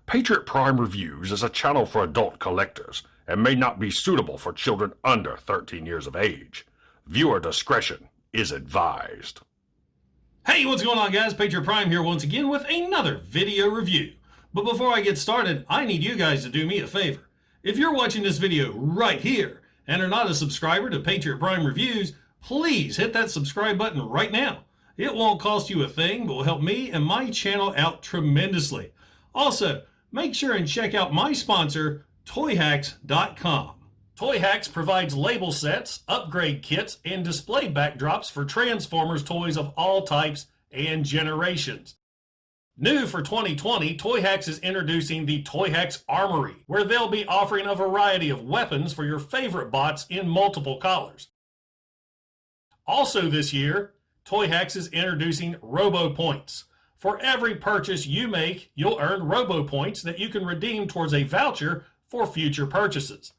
Patriot Prime Reviews is a channel for adult collectors and may not be suitable for children under 13 years of age. Viewer discretion is advised. Hey, what's going on, guys? Patriot Prime here once again with another video review. But before I get started, I need you guys to do me a favor. If you're watching this video right here and are not a subscriber to Patriot Prime Reviews, please hit that subscribe button right now. It won't cost you a thing, but will help me and my channel out tremendously. Also, make sure and check out my sponsor, Toyhax.com. Toyhax provides label sets, upgrade kits, and display backdrops for Transformers toys of all types and generations. New for 2020, Toyhax is introducing the Toyhax Armory, where they'll be offering a variety of weapons for your favorite bots in multiple colors. Also this year, Toyhax is introducing Robo Points. For every purchase you make, you'll earn Robo Points that you can redeem towards a voucher for future purchases.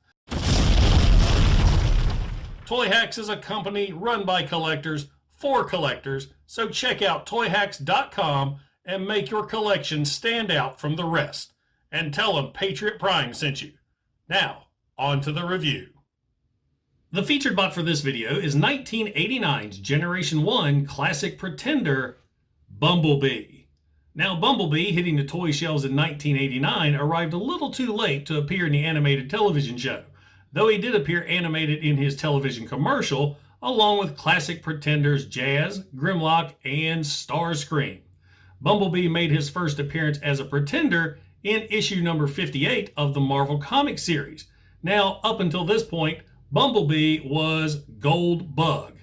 Toyhax is a company run by collectors for collectors, so check out Toyhax.com and make your collection stand out from the rest. And tell them Patriot Prime sent you. Now, on to the review. The featured bot for this video is 1989's Generation 1 Classic Pretender, Bumblebee. Now, Bumblebee, hitting the toy shelves in 1989, arrived a little too late to appear in the animated television show, though he did appear animated in his television commercial, along with classic Pretenders Jazz, Grimlock, and Starscream. Bumblebee made his first appearance as a Pretender in issue number 58 of the Marvel Comics series. Now, up until this point, Bumblebee was Gold Bug.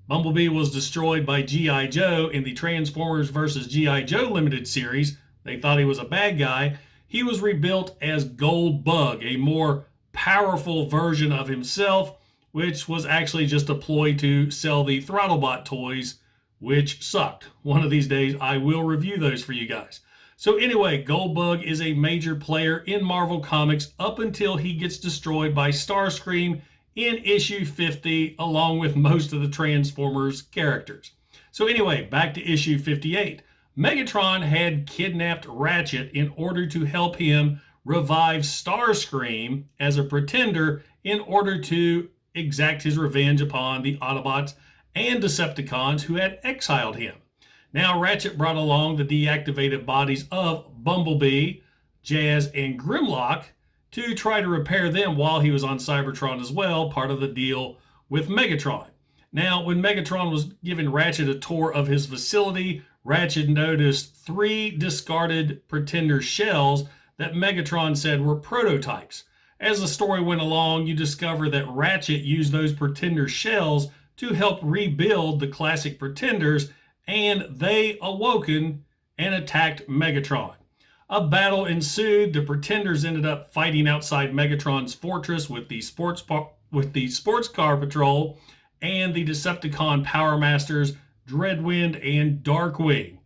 Bumblebee was destroyed by G.I. Joe in the Transformers vs. G.I. Joe limited series. They thought he was a bad guy. He was rebuilt as Gold Bug, a more powerful version of himself, which was actually just a ploy to sell the Throttlebot toys, which sucked. One of these days, I will review those for you guys. So anyway, Goldbug is a major player in Marvel Comics up until he gets destroyed by Starscream in issue 50, along with most of the Transformers characters. So anyway, back to issue 58. Megatron had kidnapped Ratchet in order to help him revive Starscream as a Pretender in order to exact his revenge upon the Autobots and Decepticons who had exiled him. Now, Ratchet brought along the deactivated bodies of Bumblebee, Jazz, and Grimlock to try to repair them while he was on Cybertron as well, part of the deal with Megatron. Now, when Megatron was giving Ratchet a tour of his facility, Ratchet noticed 3 discarded Pretender shells that Megatron said were prototypes. As the story went along, you discover that Ratchet used those Pretender shells to help rebuild the classic Pretenders, and they awoken and attacked Megatron. A battle ensued. The Pretenders ended up fighting outside Megatron's fortress with the sports car patrol and the Decepticon Power Masters, Dreadwind and Darkwing.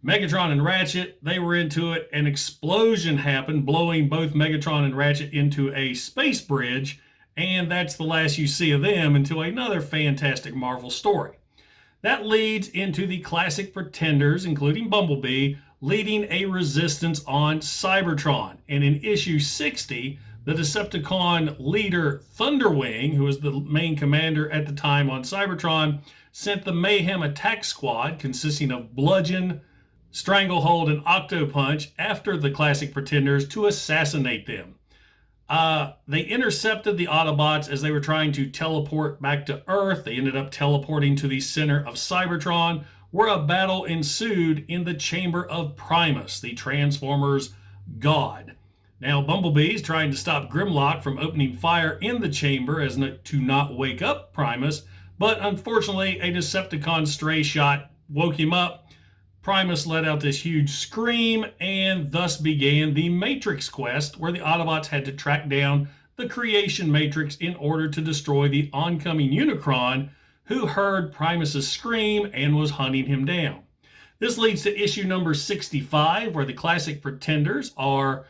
Megatron and Ratchet, they were into it. An explosion happened, blowing both Megatron and Ratchet into a space bridge, and that's the last you see of them until another fantastic Marvel story. That leads into the classic Pretenders, including Bumblebee, leading a resistance on Cybertron. And in issue 60, the Decepticon leader Thunderwing, who was the main commander at the time on Cybertron, sent the Mayhem Attack Squad, consisting of Bludgeon, Stranglehold, and Octopunch, after the classic Pretenders to assassinate them. They intercepted the Autobots as they were trying to teleport back to Earth. They ended up teleporting to the center of Cybertron, where a battle ensued in the Chamber of Primus, the Transformers' god. Now, Bumblebee's trying to stop Grimlock from opening fire in the chamber as to not wake up Primus, but unfortunately, a Decepticon stray shot woke him up. Primus let out this huge scream, and thus began the Matrix quest, where the Autobots had to track down the Creation Matrix in order to destroy the oncoming Unicron, who heard Primus's scream and was hunting him down. This leads to issue number 65, where the classic Pretenders are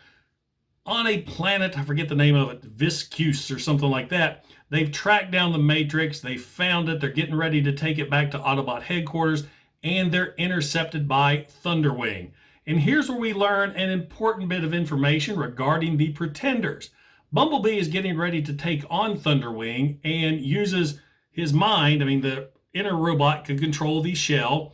on a planet, I forget the name of it, Viscus or something like that. They've tracked down the Matrix, they found it, they're getting ready to take it back to Autobot headquarters, and they're intercepted by Thunderwing. And here's where we learn an important bit of information regarding the Pretenders. Bumblebee is getting ready to take on Thunderwing and uses his mind. I mean, the inner robot can control the shell.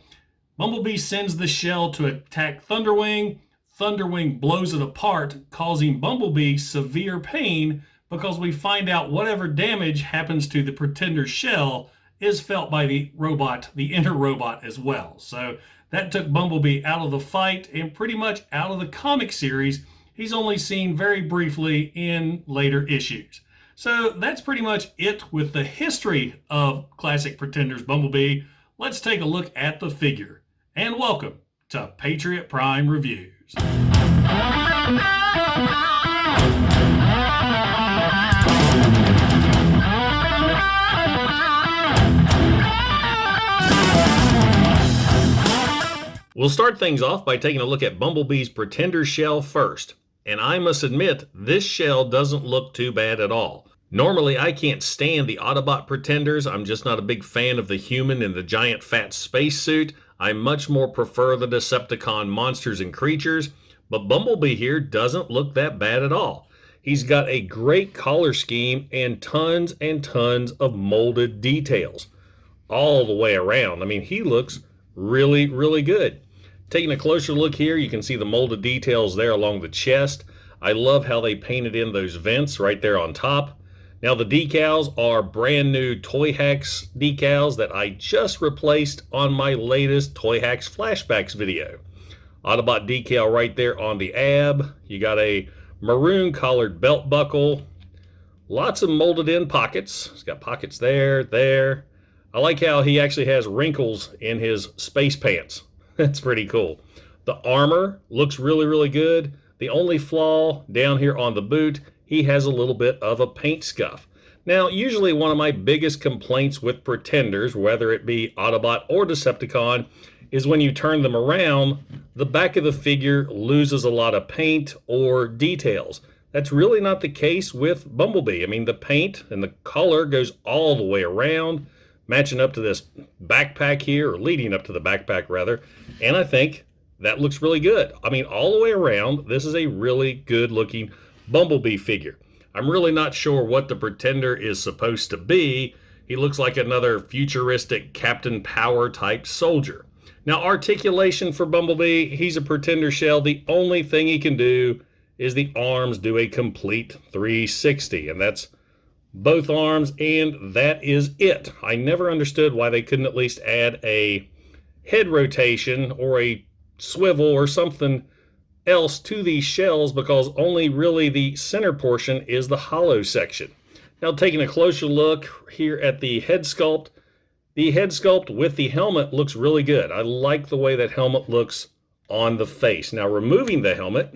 Bumblebee sends the shell to attack Thunderwing. Thunderwing blows it apart, causing Bumblebee severe pain because we find out whatever damage happens to the Pretender's shell is felt by the robot, the inner robot as well. So that took Bumblebee out of the fight and pretty much out of the comic series. He's only seen very briefly in later issues. So that's pretty much it with the history of Classic Pretenders Bumblebee. Let's take a look at the figure. And welcome to Patriot Prime Reviews. We'll start things off by taking a look at Bumblebee's Pretender shell first. And I must admit, this shell doesn't look too bad at all. Normally, I can't stand the Autobot Pretenders. I'm just not a big fan of the human in the giant fat spacesuit. I much more prefer the Decepticon monsters and creatures. But Bumblebee here doesn't look that bad at all. He's got a great color scheme and tons of molded details all the way around. I mean, he looks really, really good. Taking a closer look here, you can see the molded details there along the chest. I love how they painted in those vents right there on top. Now the decals are brand new Toyhax decals that I just replaced on my latest Toyhax Flashbacks video. Autobot decal right there on the ab. You got a maroon collared belt buckle. Lots of molded in pockets. It's got pockets there, there. I like how he actually has wrinkles in his space pants. That's pretty cool. The armor looks really, really good. The only flaw down here on the boot, he has a little bit of a paint scuff. Now, usually one of my biggest complaints with Pretenders, whether it be Autobot or Decepticon, is when you turn them around, the back of the figure loses a lot of paint or details. That's really not the case with Bumblebee. I mean, the paint and the color goes all the way around, matching up to this backpack here, or leading up to the backpack rather, and I think that looks really good. I mean, all the way around, this is a really good looking Bumblebee figure. I'm really not sure what the Pretender is supposed to be. He looks like another futuristic Captain Power type soldier. Now, articulation for Bumblebee, he's a Pretender shell. The only thing he can do is the arms do a complete 360, and that's both arms, and that is it. I never understood why they couldn't at least add a head rotation or a swivel or something else to these shells, because only really the center portion is the hollow section. Now, taking a closer look here at the head sculpt with the helmet looks really good. I like the way that helmet looks on the face. Now, removing the helmet,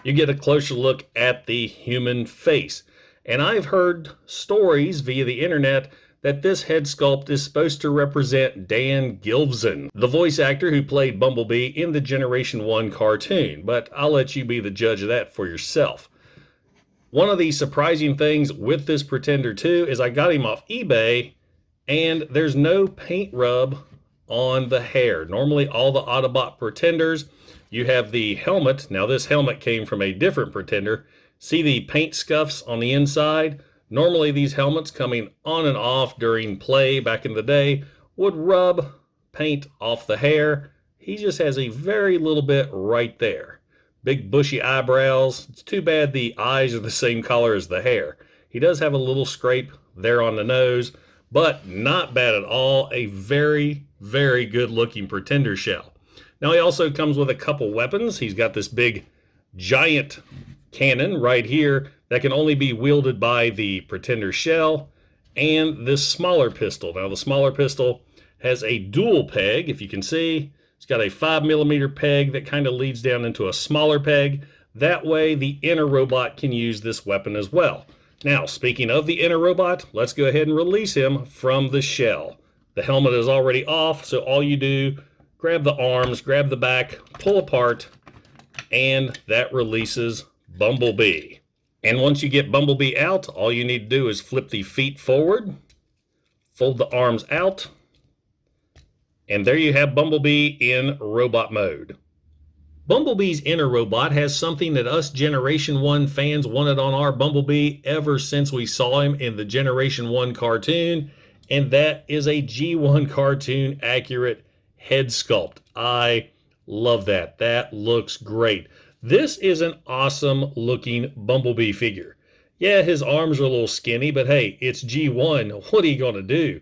you get a closer look at the human face. And I've heard stories via the internet that this head sculpt is supposed to represent Dan Gilvesen, the voice actor who played Bumblebee in the Generation 1 cartoon, but I'll let you be the judge of that for yourself. One of the surprising things with this Pretender too is I got him off eBay, and there's no paint rub on the hair. Normally all the Autobot Pretenders, you have the helmet. Now this helmet came from a different Pretender. See the paint scuffs on the inside? Normally these helmets coming on and off during play back in the day would rub paint off the hair. He just has a very little bit right there. Big bushy eyebrows. It's too bad the eyes are the same color as the hair. He does have a little scrape there on the nose, but not bad at all. A very, very good looking Pretender shell. Now he also comes with a couple weapons. He's got this big giant cannon right here that can only be wielded by the Pretender shell, and this smaller pistol. Now the smaller pistol has a dual peg, if you can see. It's got a 5mm peg that kind of leads down into a smaller peg. That way the inner robot can use this weapon as well. Now, speaking of the inner robot, let's go ahead and release him from the shell. The helmet is already off, so all you do, grab the arms, grab the back, pull apart, and that releases Bumblebee. And once you get Bumblebee out, all you need to do is flip the feet forward, fold the arms out, and there you have Bumblebee in robot mode. Bumblebee's inner robot has something that us Generation 1 fans wanted on our Bumblebee ever since we saw him in the Generation 1 cartoon, and that is a G1 cartoon accurate head sculpt. I love that. That looks great. This is an awesome looking Bumblebee figure. Yeah, his arms are a little skinny, but hey, it's G1. What are you going to do?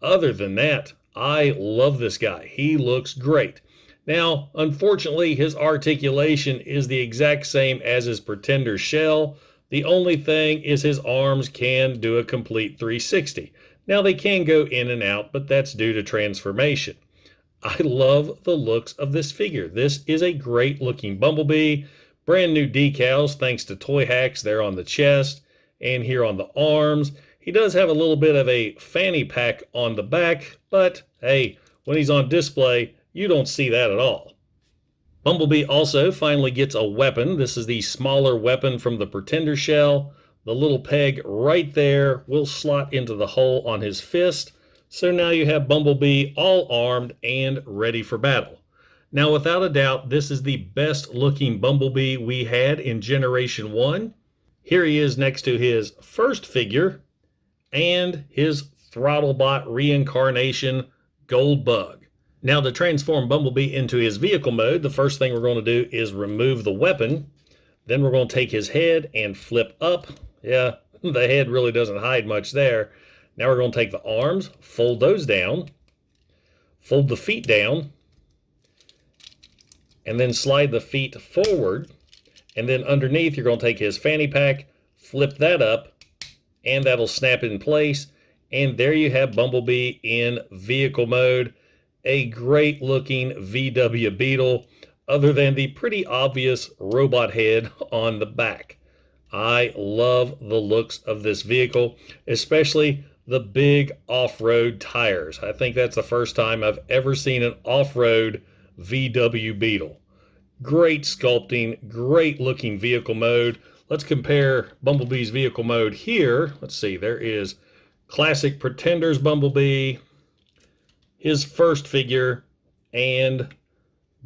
Other than that, I love this guy. He looks great. Now, unfortunately, his articulation is the exact same as his Pretender shell. The only thing is his arms can do a complete 360. Now, they can go in and out, but that's due to transformation. I love the looks of this figure. This is a great looking Bumblebee. Brand new decals thanks to Toyhax there on the chest and here on the arms. He does have a little bit of a fanny pack on the back, but hey, when he's on display, you don't see that at all. Bumblebee also finally gets a weapon. This is the smaller weapon from the Pretender shell. The little peg right there will slot into the hole on his fist. So now you have Bumblebee all armed and ready for battle. Now, without a doubt, this is the best looking Bumblebee we had in Generation 1. Here he is next to his first figure and his Throttlebot reincarnation Gold Bug. Now, to transform Bumblebee into his vehicle mode, the first thing we're going to do is remove the weapon. Then we're going to take his head and flip up. Yeah, the head really doesn't hide much there. Now we're going to take the arms, fold those down, fold the feet down, and then slide the feet forward. And then underneath, you're going to take his fanny pack, flip that up, and that'll snap in place. And there you have Bumblebee in vehicle mode. A great looking VW Beetle, other than the pretty obvious robot head on the back. I love the looks of this vehicle, especially the big off-road tires. I think that's the first time I've ever seen an off-road VW Beetle. Great sculpting, great looking vehicle mode. Let's compare Bumblebee's vehicle mode here. Let's see, there is classic Pretender's Bumblebee, his first figure, and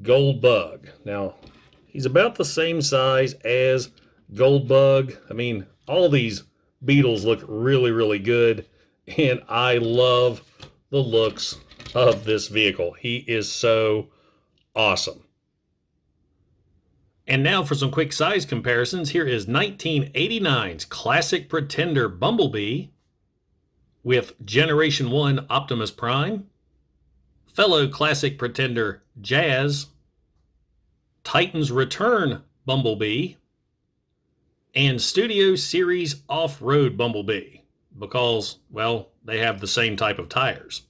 Gold Bug. Now, he's about the same size as Gold Bug. I mean, all these Beetles look really, really good, and I love the looks of this vehicle. He is so awesome. And now for some quick size comparisons. Here is 1989's classic Pretender Bumblebee with Generation 1 Optimus Prime, fellow classic Pretender Jazz, Titan's Return Bumblebee, and Studio Series Off-Road Bumblebee, because, well, they have the same type of tires.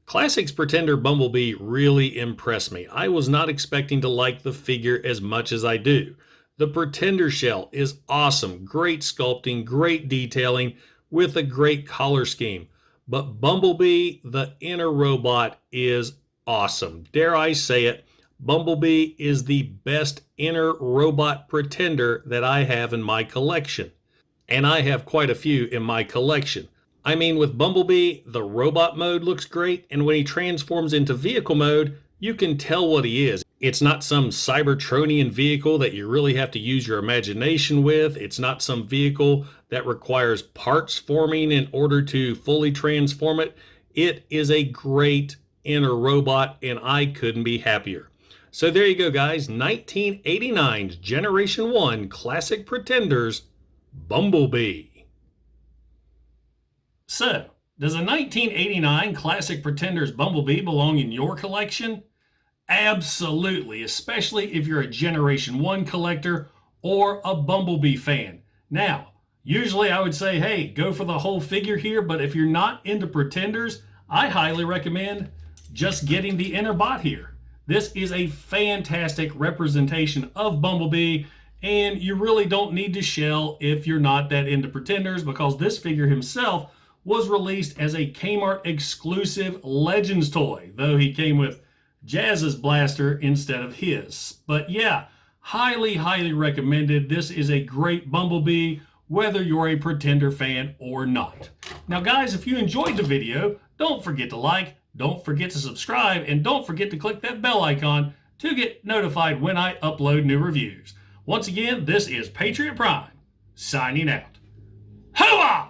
Classic's Pretender Bumblebee really impressed me. I was not expecting to like the figure as much as I do. The Pretender shell is awesome, great sculpting, great detailing, with a great color scheme. But Bumblebee, the inner robot, is awesome. Dare I say it, Bumblebee is the best inner robot Pretender that I have in my collection. And I have quite a few in my collection. I mean, with Bumblebee, the robot mode looks great, and when he transforms into vehicle mode, you can tell what he is. It's not some Cybertronian vehicle that you really have to use your imagination with. It's not some vehicle that requires parts forming in order to fully transform it. It is a great inner robot, and I couldn't be happier. So there you go, guys. 1989's Generation 1 Classic Pretenders Bumblebee. So, does a 1989 Classic Pretenders Bumblebee belong in your collection? Absolutely, especially if you're a Generation 1 collector or a Bumblebee fan. Now, usually I would say, hey, go for the whole figure here, but if you're not into Pretenders, I highly recommend just getting the inner bot here. This is a fantastic representation of Bumblebee, and you really don't need to shell if you're not that into Pretenders, because this figure himself was released as a Kmart exclusive Legends toy, though he came with Jazz's blaster instead of his. But yeah, highly, highly recommended. This is a great Bumblebee, whether you're a Pretender fan or not. Now guys, if you enjoyed the video, don't forget to like, don't forget to subscribe, and don't forget to click that bell icon to get notified when I upload new reviews. Once again, this is Patriot Prime, signing out. Hooah!